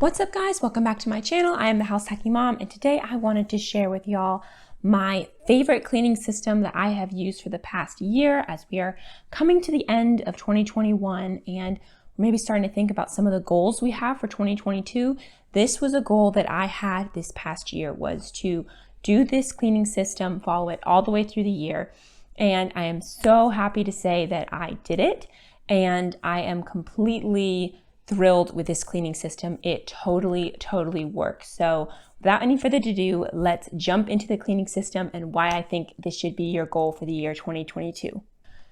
What's up guys? Welcome back to my channel. I am the House Hacking Mom, and today I wanted to share with y'all my favorite cleaning system that I have used for the past year as we are coming to the end of 2021 and we're maybe starting to think about some of the goals we have for 2022. This was a goal that I had this past year, was to do this cleaning system, follow it all the way through the year. And I am so happy to say that I did it, and I am completely thrilled with this cleaning system. It totally works. So without any further ado, let's jump into the cleaning system and why I think this should be your goal for the year 2022.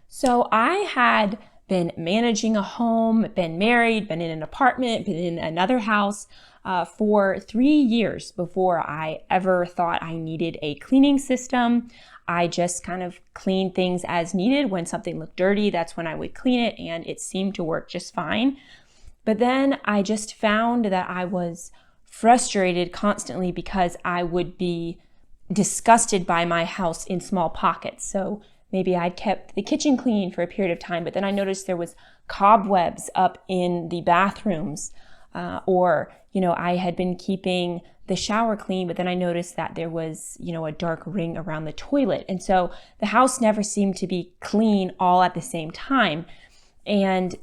So I had been managing a home, been married, been in an apartment, been in another house for 3 years before I ever thought I needed a cleaning system. I just kind of cleaned things as needed. When something looked dirty, that's when I would clean it, and it seemed to work just fine. But then I just found that I was frustrated constantly because I would be disgusted by my house in small pockets. So maybe I'd kept the kitchen clean for a period of time, but then I noticed there was cobwebs up in the bathrooms, or I had been keeping the shower clean, but then I noticed that there was a dark ring around the toilet. And so the house never seemed to be clean all at the same time. And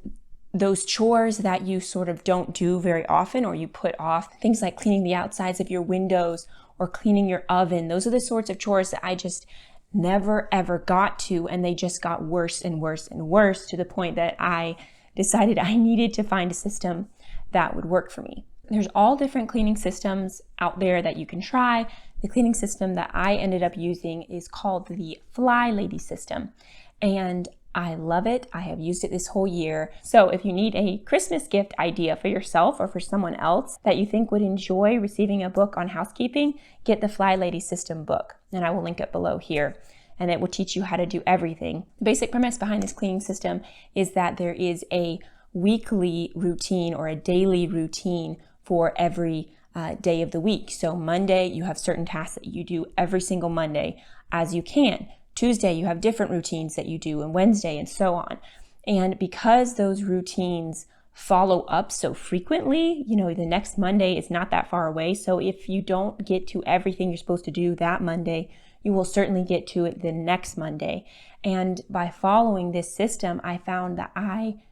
those chores that you sort of don't do very often, or you put off, things like cleaning the outsides of your windows or cleaning your oven, those are the sorts of chores that I just never ever got to, and they just got worse and worse and worse to the point that I decided I needed to find a system that would work for me. There's all different cleaning systems out there that you can try. The cleaning system that I ended up using is called the Flylady System, and I love it. I have used it this whole year. So if you need a Christmas gift idea for yourself or for someone else that you think would enjoy receiving a book on housekeeping, get the Flylady System book, and I will link it below here. And it will teach you how to do everything. The basic premise behind this cleaning system is that there is a weekly routine or a daily routine for every day of the week. So Monday, you have certain tasks that you do every single Monday as you can. Tuesday, you have different routines that you do, and Wednesday, and so on. And because those routines follow up so frequently, the next Monday is not that far away. So if you don't get to everything you're supposed to do that Monday, you will certainly get to it the next Monday. And by following this system, I found that I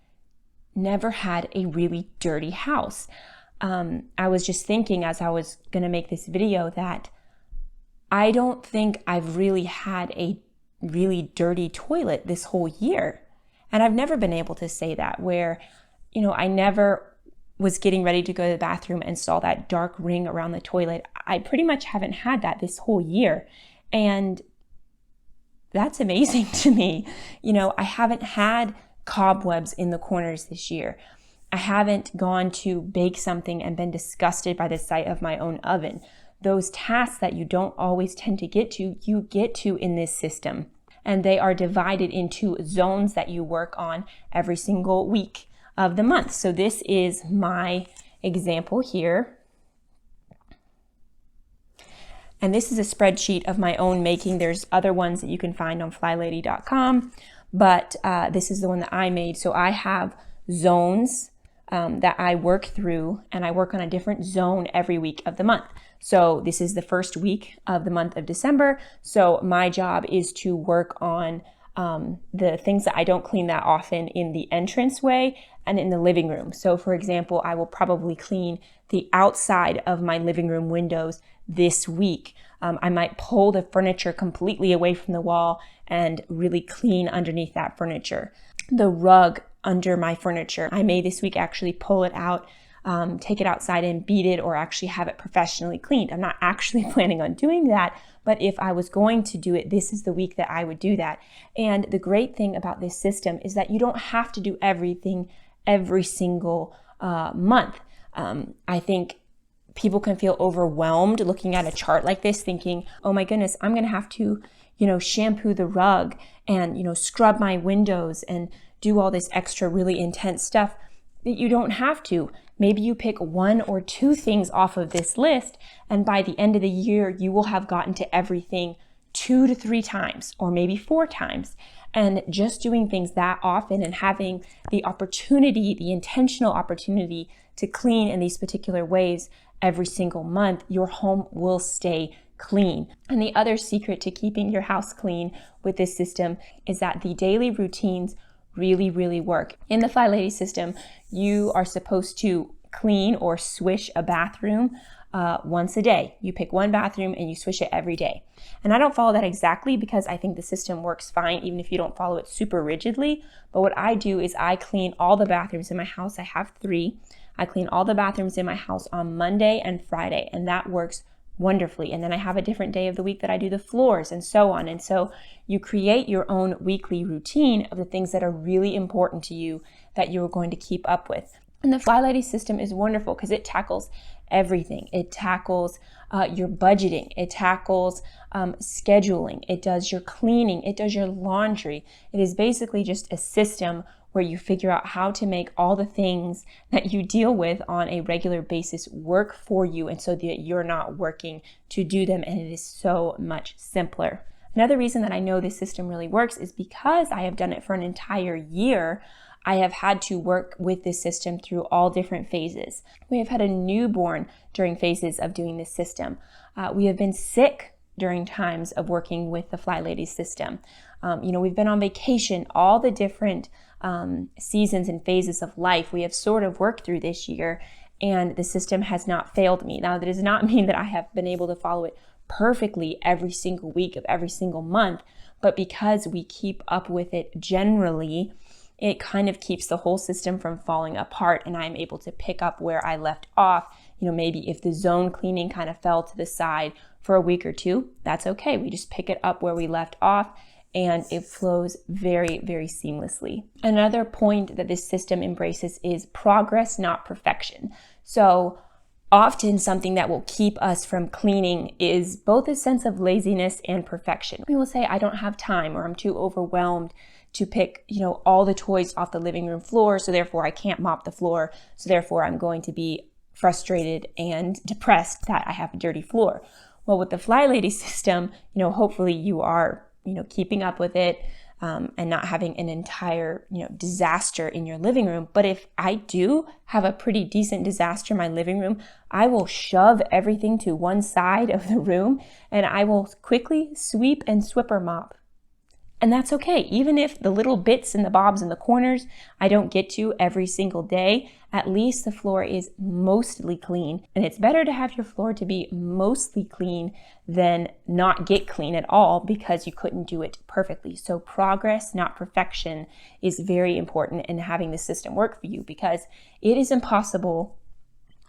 never had a really dirty house. I was just thinking as I was going to make this video that I don't think I've really had a really dirty toilet this whole year. And I've never been able to say that, where, I never was getting ready to go to the bathroom and saw that dark ring around the toilet. I pretty much haven't had that this whole year. And that's amazing to me. I haven't had cobwebs in the corners this year. I haven't gone to bake something and been disgusted by the sight of my own oven. Those tasks that you don't always tend to get to, you get to in this system. And they are divided into zones that you work on every single week of the month. So this is my example here. And this is a spreadsheet of my own making. There's other ones that you can find on flylady.com, but this is the one that I made. So I have zones that I work through, and I work on a different zone every week of the month. So this is the first week of the month of December. So my job is to work on the things that I don't clean that often in the entranceway and in the living room. So for example, I will probably clean the outside of my living room windows this week. I might pull the furniture completely away from the wall and really clean underneath that furniture. The rug under my furniture, I may this week actually pull it out, take it outside and beat it, or actually have it professionally cleaned. I'm not actually planning on doing that, but if I was going to do it, this is the week that I would do that. And the great thing about this system is that you don't have to do everything every single month. I think people can feel overwhelmed looking at a chart like this, thinking, oh my goodness, I'm gonna have to, shampoo the rug and, scrub my windows and do all this extra really intense stuff. That you don't have to. Maybe you pick 1 or 2 things off of this list, and by the end of the year, you will have gotten to everything 2 to 3 times, or maybe 4 times. And just doing things that often and having the opportunity, the intentional opportunity to clean in these particular ways every single month, your home will stay clean. And the other secret to keeping your house clean with this system is that the daily routines really, really work. In the Flylady system, you are supposed to clean or swish a bathroom once a day. You pick one bathroom and you swish it every day. And I don't follow that exactly because I think the system works fine even if you don't follow it super rigidly. But what I do is I clean all the bathrooms in my house. I have 3. I clean all the bathrooms in my house on Monday and Friday, and that works wonderfully. And then I have a different day of the week that I do the floors and so on. And so you create your own weekly routine of the things that are really important to you that you're going to keep up with. And the Flylady system is wonderful because it tackles everything. It tackles your budgeting. It tackles scheduling. It does your cleaning. It does your laundry. It is basically just a system where you figure out how to make all the things that you deal with on a regular basis work for you, and so that you're not working to do them, and it is so much simpler. Another reason that I know this system really works is because I have done it for an entire year. I have had to work with this system through all different phases. We have had a newborn during phases of doing this system. We have been sick during times of working with the Flylady system. We've been on vacation, all the different seasons and phases of life we have sort of worked through this year, and the system has not failed me. Now, that does not mean that I have been able to follow it perfectly every single week of every single month, but because we keep up with it generally, it kind of keeps the whole system from falling apart, and I'm able to pick up where I left off. Maybe if the zone cleaning kind of fell to the side for a week or 2, that's okay. We just pick it up where we left off, and it flows very, very seamlessly. Another point that this system embraces is progress, not perfection. So often something that will keep us from cleaning is both a sense of laziness and perfection. We will say, I don't have time, or I'm too overwhelmed to pick, all the toys off the living room floor, so therefore I can't mop the floor, so therefore I'm going to be frustrated and depressed that I have a dirty floor. Well, with the Flylady system, hopefully you are keeping up with it and not having an entire, disaster in your living room. But if I do have a pretty decent disaster in my living room, I will shove everything to one side of the room and I will quickly sweep and swipper mop. And that's okay. Even if the little bits and the bobs in the corners I don't get to every single day, at least the floor is mostly clean. And it's better to have your floor to be mostly clean than not get clean at all because you couldn't do it perfectly. So progress, not perfection, is very important in having the system work for you, because it is impossible,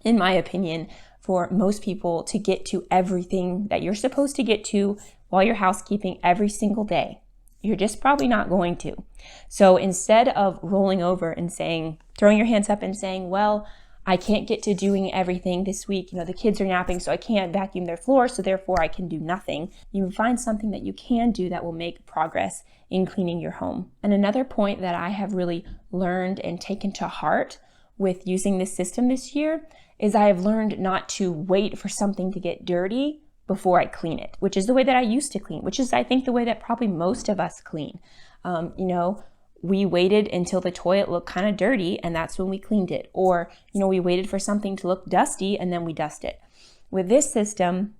in my opinion, for most people to get to everything that you're supposed to get to while you're housekeeping every single day. You're just probably not going to. So instead of rolling over and throwing your hands up and saying, well, I can't get to doing everything this week. The kids are napping, so I can't vacuum their floor, so therefore I can do nothing. You find something that you can do that will make progress in cleaning your home. And another point that I have really learned and taken to heart with using this system this year is I have learned not to wait for something to get dirty before I clean it, which is the way that I used to clean, which is, I think, the way that probably most of us clean. We waited until the toilet looked kind of dirty, and that's when we cleaned it. Or, we waited for something to look dusty, and then we dust it. With this system,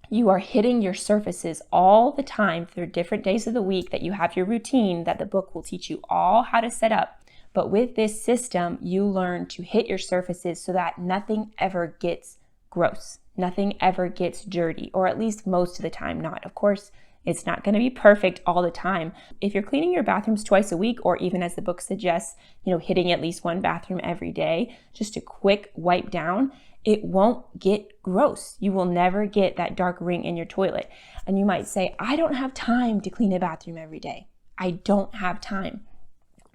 you are hitting your surfaces all the time through different days of the week that you have your routine that the book will teach you all how to set up. But with this system, you learn to hit your surfaces so that nothing ever gets gross. Nothing ever gets dirty, or at least most of the time not. Of course, it's not going to be perfect all the time. If you're cleaning your bathrooms twice a week, or even as the book suggests, hitting at least one bathroom every day, just a quick wipe down, it won't get gross. You will never get that dark ring in your toilet. And you might say, I don't have time to clean a bathroom every day. I don't have time.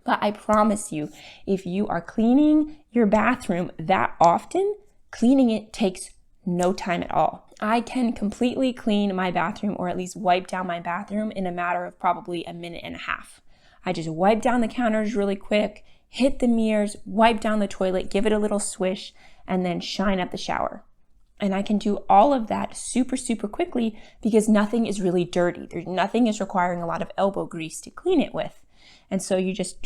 But I promise you, if you are cleaning your bathroom that often, cleaning it takes no time at all. I can completely clean my bathroom, or at least wipe down my bathroom, in a matter of probably a minute and a half. I just wipe down the counters really quick, hit the mirrors, wipe down the toilet, give it a little swish, and then shine up the shower. And I can do all of that super, super quickly because nothing is really dirty. Nothing is requiring a lot of elbow grease to clean it with. And so you just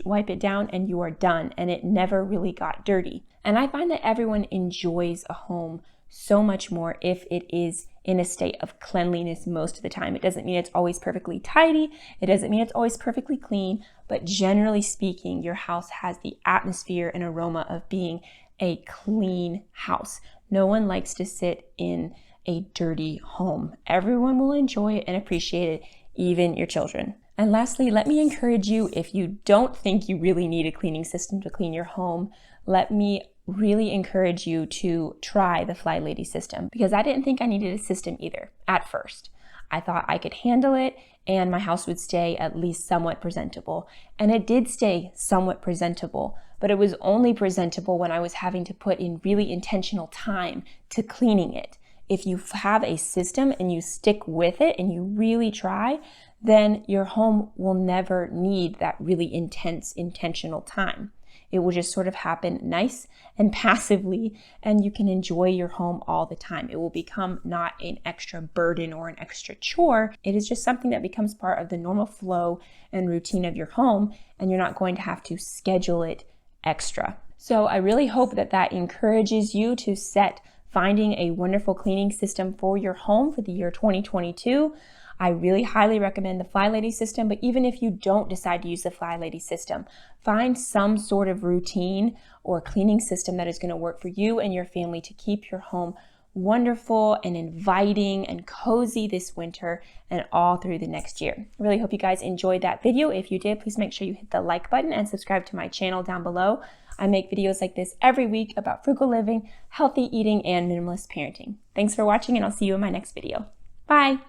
wipe it down and you are done. And it never really got dirty. And I find that everyone enjoys a home so much more if it is in a state of cleanliness most of the time. It doesn't mean it's always perfectly tidy. It doesn't mean it's always perfectly clean. But generally speaking, your house has the atmosphere and aroma of being a clean house. No one likes to sit in a dirty home. Everyone will enjoy it and appreciate it, even your children. And lastly, let me encourage you, if you don't think you really need a cleaning system to clean your home, let me really encourage you to try the Flylady system, because I didn't think I needed a system either at first. I thought I could handle it and my house would stay at least somewhat presentable. And it did stay somewhat presentable, but it was only presentable when I was having to put in really intentional time to cleaning it. If you have a system and you stick with it and you really try, then your home will never need that really intense, intentional time. It will just sort of happen nice and passively, and you can enjoy your home all the time. It will become not an extra burden or an extra chore. It is just something that becomes part of the normal flow and routine of your home, and you're not going to have to schedule it extra. So I really hope that that encourages you to set finding a wonderful cleaning system for your home for the year 2022. I really highly recommend the Flylady system, but even if you don't decide to use the Flylady system, find some sort of routine or cleaning system that is going to work for you and your family to keep your home wonderful and inviting and cozy this winter and all through the next year. I really hope you guys enjoyed that video. If you did, please make sure you hit the like button and subscribe to my channel down below. I make videos like this every week about frugal living, healthy eating, and minimalist parenting. Thanks for watching, and I'll see you in my next video. Bye!